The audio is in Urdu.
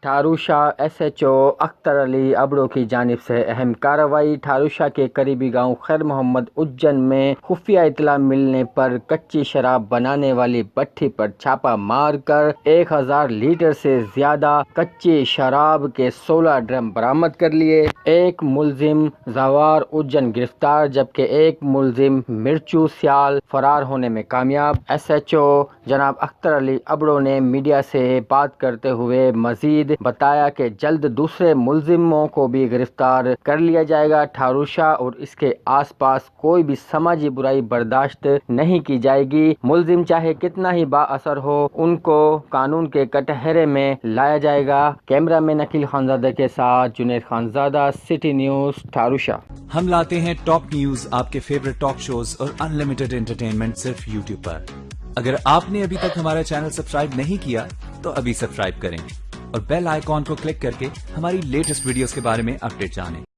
ٹھاروشا ایس ایچ او اختر علی ابڑو کی جانب سے اہم کارروائی۔ ٹھاروشا کے قریبی گاؤں خیر محمد اجن میں خفیہ اطلاع ملنے پر کچی شراب بنانے والی بھٹی پر چھاپہ مار کر 1000 لیٹر سے زیادہ کچی شراب کے 16 ڈرم برآمد کر لیے۔ ایک ملزم زوار اجن گرفتار جبکہ ایک ملزم مرچو سیال فرار ہونے میں کامیاب۔ ایس ایچ او جناب اختر علی ابڑو نے میڈیا سے بات کرتے ہوئے مزید بتایا کہ جلد دوسرے ملزموں کو بھی گرفتار کر لیا جائے گا۔ ٹھاروشا اور اس کے آس پاس کوئی بھی سماجی برائی برداشت نہیں کی جائے گی۔ ملزم چاہے کتنا ہی با اثر ہو، ان کو قانون کے کٹہرے میں لایا جائے گا۔ کیمرہ مین عقیل خانزادہ کے ساتھ جنید خانزادہ، سٹی نیوز، ٹھاروشا۔ ہم لاتے ہیں ٹاپ نیوز، آپ کے فیورٹ ٹاک شوز اور انلمیٹڈ انٹرٹینمنٹ صرف یوٹیوب پر۔ اگر آپ نے ابھی تک ہمارا چینل سبسکرائب نہیں کیا تو ابھی سبسکرائب کریں اور بیل آئیکن کو کلک کر کے ہماری لیٹسٹ ویڈیوز کے بارے میں اپڈیٹ جانیں۔